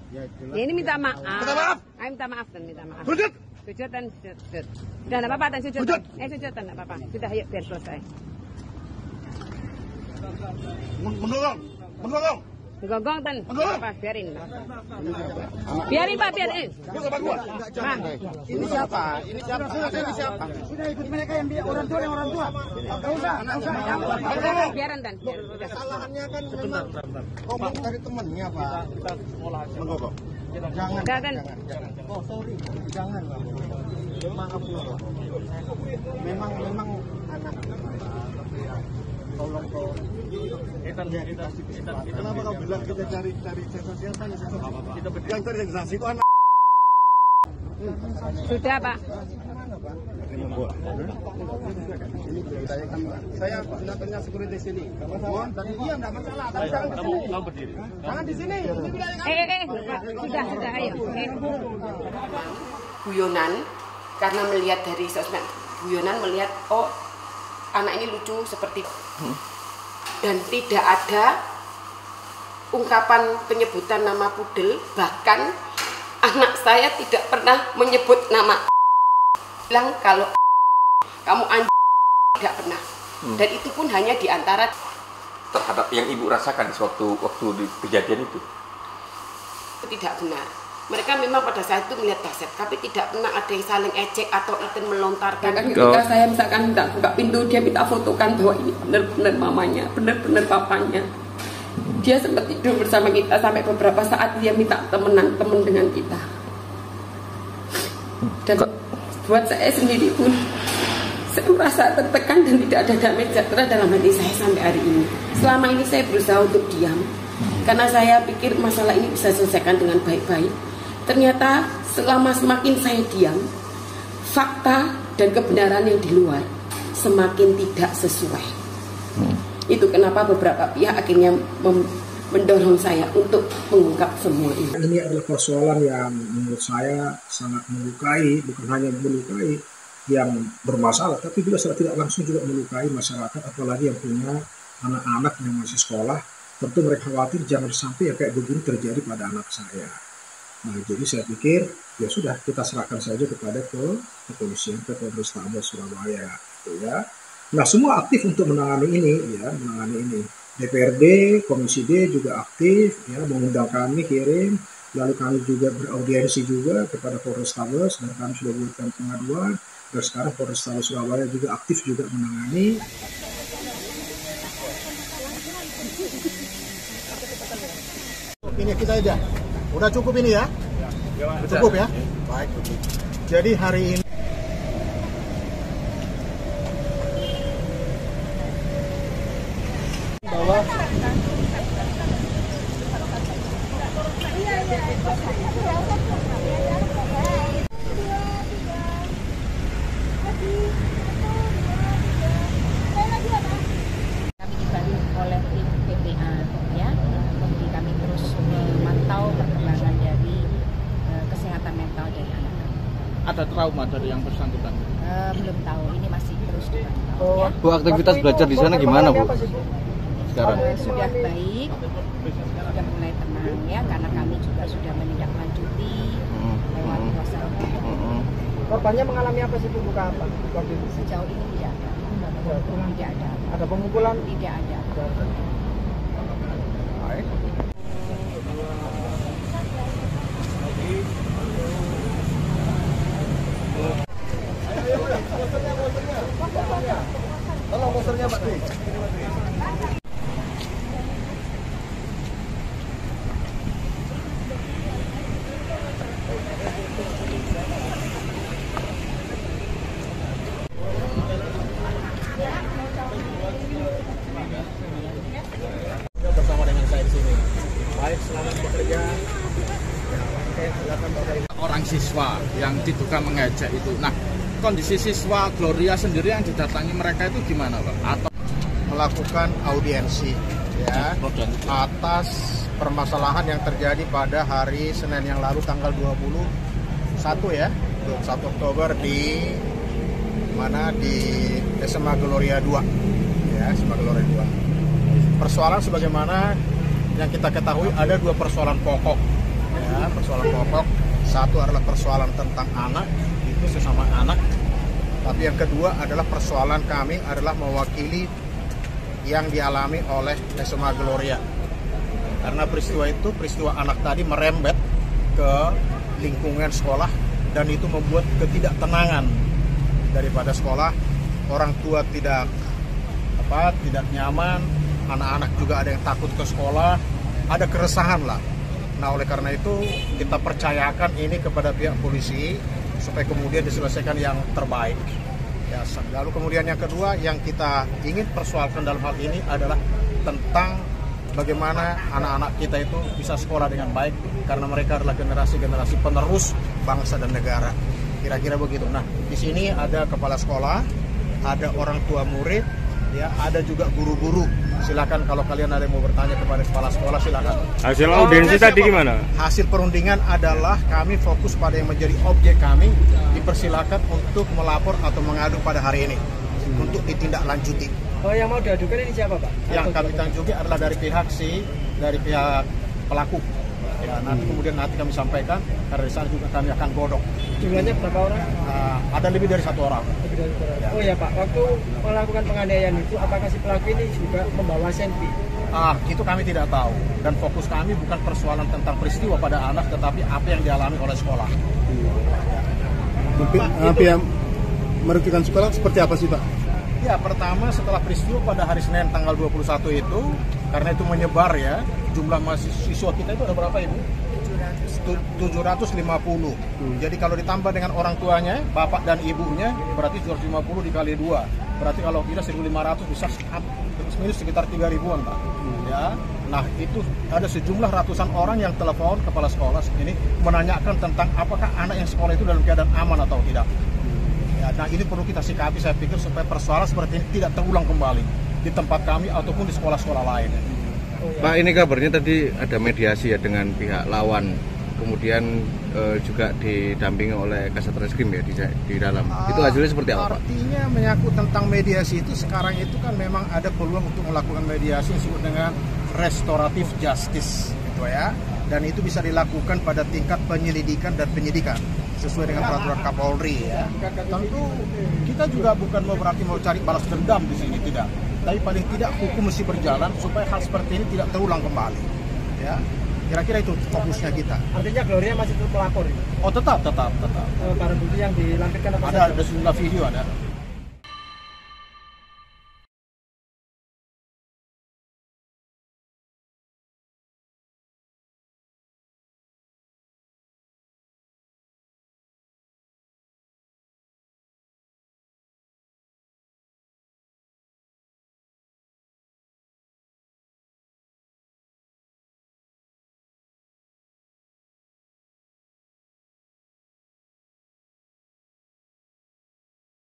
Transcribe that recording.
Ya, ini minta maaf. Minta maaf. Ayo minta maaf dan minta maaf. Sujud. Sujud dan sujud. Sudah enggak apa-apa dan sujud. Sujud. Sujud dan enggak apa-apa. Sudah yuk biar selesai. Mendorong. Mendorong. Gonggong dan apa biarin. Biarin Pak, biarin. Ini siapa? Ini siapa? Ini siapa? Sudah ikut mereka yang orang tua. Enggak usah. Biarin dan. Kesalahannya kan memang ngomong dari temennya, Pak. Kita sekolah aja. Monggo. Jangan. Jangan. Oh, sorry. Jangan. Maaf loh. Memang anak. Tolong kenapa kau bilang kita cari sensasi apa? Yang cari sensasi itu anak. Sudah Pak. Saya datangnya security sini. Mohon tadi dia enggak masalah, tapi jangan di sini. Kamu berdiri. Jangan di sini. Sudah ayo. Guyonan karena melihat dari sosmed, guyonan melihat oh anak ini lucu seperti dan tidak ada ungkapan penyebutan nama pudel, bahkan anak saya tidak pernah menyebut nama bilang kalau kamu anjing, tidak pernah. Dan itu pun hanya di antara terhadap yang ibu rasakan waktu di kejadian itu tidak benar. Mereka memang pada saat itu melihat kaset, tapi tidak pernah ada yang saling ejek atau itu melontarkan. Ketika saya misalkan buka pintu, dia minta fotokan bahwa ini benar-benar mamanya, benar-benar papanya. Dia sempat tidur bersama kita sampai beberapa saat dia minta temen dengan kita. Dan buat saya sendiri pun, saya merasa tertekan dan tidak ada damai sejahtera dalam hati saya sampai hari ini. Selama ini saya berusaha untuk diam, karena saya pikir masalah ini bisa selesaikan dengan baik-baik. Ternyata selama semakin saya diam, fakta dan kebenaran yang di luar semakin tidak sesuai. Itu kenapa beberapa pihak akhirnya mendorong saya untuk mengungkap semua ini. Ini adalah persoalan yang menurut saya sangat melukai, bukan hanya melukai yang bermasalah, tapi juga secara tidak langsung juga melukai masyarakat, apalagi yang punya anak-anak yang masih sekolah. Tentu mereka khawatir jangan sampai kayak begini terjadi pada anak saya. Nah, jadi saya pikir ya sudah kita serahkan saja kepada kepolisian, ke Polrestabes Surabaya, gitu ya. Nah, semua aktif untuk menangani ini, ya, menangani ini. DPRD, Komisi D juga aktif, ya, mengundang kami kirim, lalu kami juga beraudiensi juga kepada Polrestabes dan kami sudah buatkan pengaduan. Dan sekarang Polrestabes Surabaya juga aktif juga menangani. Ini kita aja. Udah cukup ini ya? Cukup ya? Baik. Jadi hari ini bahwa kami dibantu oleh tim PPA ya. Jadi kami terus memantau perkembangan dari kesehatan mental dari anak kami. Ada trauma dari yang bersangkutan? Belum tahu, ini masih terus dipantau ya. Bu, aktivitas belajar di sana gimana Bu? Sekarang? Sudah baik, sudah mulai tenang ya, karena kami juga sudah menindaklanjuti lewat WhatsApp. Korbannya mengalami apa sih, Bu? Buka apa? Sejauh ini tidak ada. Tidak ada. Ada pemukulan? Tidak ada. baik. Tolong motornya Pak Dwi. Bersama dengan saya di sini. Baik, selamat bekerja. Oke, silakan Bapak Ibu. Orang siswa yang diduga mengejek itu. Nah, kondisi siswa Gloria sendiri yang didatangi mereka itu gimana Pak? Atau Melakukan audiensi ya atas permasalahan yang terjadi pada hari Senin yang lalu tanggal 21 ya, 21 Oktober di mana di SMA Gloria 2 ya, SMA Gloria 2. Persoalan sebagaimana yang kita ketahui ada dua persoalan pokok ya. pokok. Satu adalah persoalan tentang anak, itu sesama anak. Tapi yang kedua adalah persoalan kami adalah mewakili yang dialami oleh SMA Gloria. Karena peristiwa itu, peristiwa anak tadi merembet ke lingkungan sekolah dan itu membuat ketidaktenangan daripada sekolah. Orang tua tidak nyaman, anak-anak juga ada yang takut ke sekolah, ada keresahan lah. Nah, oleh karena itu kita percayakan ini kepada pihak polisi supaya kemudian diselesaikan yang terbaik. Ya, lalu kemudian yang kedua yang kita ingin persoalkan dalam hal ini adalah tentang bagaimana anak-anak kita itu bisa sekolah dengan baik karena mereka adalah generasi-generasi penerus bangsa dan negara. Kira-kira begitu. Nah, di sini ada kepala sekolah, ada orang tua murid, ya, ada juga guru-guru. Silakan kalau kalian ada yang mau bertanya kepada kepala sekolah, silakan. Hasil audiensi tadi gimana? Hasil perundingan adalah kami fokus pada yang menjadi objek kami, dipersilakan untuk melapor atau mengadu pada hari ini untuk ditindaklanjuti. Oh, yang mau diadukan ini siapa, Pak? Yang kami tanjuki adalah dari pihak pelaku. Ya, nanti kemudian kami sampaikan karena di sana juga kami akan godok. Jumlahnya berapa orang? Ada lebih dari 1 orang. Ya. Oh ya Pak, waktu melakukan penganiayaan itu apakah si pelaku ini juga membawa senpi? Itu kami tidak tahu. Dan fokus kami bukan persoalan tentang peristiwa pada anak, tetapi apa yang dialami oleh sekolah. Apa yang merugikan sekolah seperti apa sih Pak? Ya, pertama setelah peristiwa pada hari Senin tanggal 21 itu, karena itu menyebar ya, jumlah mahasiswa kita itu ada berapa Ibu? 750. Jadi kalau ditambah dengan orang tuanya, bapak dan ibunya, berarti 750 dikali 2. Berarti kalau kita 1.500 bisa minus sekitar 3.000-an Pak. Ya. Nah, itu ada sejumlah ratusan orang yang telepon kepala sekolah ini menanyakan tentang apakah anak yang sekolah itu dalam keadaan aman atau tidak. Ya, nah ini perlu kita sikapi, saya pikir, supaya persoalan seperti ini tidak terulang kembali di tempat kami ataupun di sekolah-sekolah lain. Pak, ini kabarnya tadi ada mediasi ya dengan pihak lawan, kemudian juga didampingi oleh Kasat Reskrim ya di dalam. Itu hasilnya seperti apa, Pak? Artinya menyangkut tentang mediasi itu sekarang itu kan memang ada peluang untuk melakukan mediasi yang disebut dengan restoratif justice, gitu ya. Dan itu bisa dilakukan pada tingkat penyelidikan dan penyidikan sesuai dengan peraturan Kapolri ya. Tentu kita juga bukan berarti mau cari balas dendam di sini, tidak. Tapi paling tidak hukum mesti berjalan supaya hal seperti ini tidak terulang kembali. Ya, kira-kira itu fokusnya kita. Artinya Gloria masih tetap pelapor? Oh tetap. Barang bukti yang dilampirkan apa? Ada sejumlah video ada.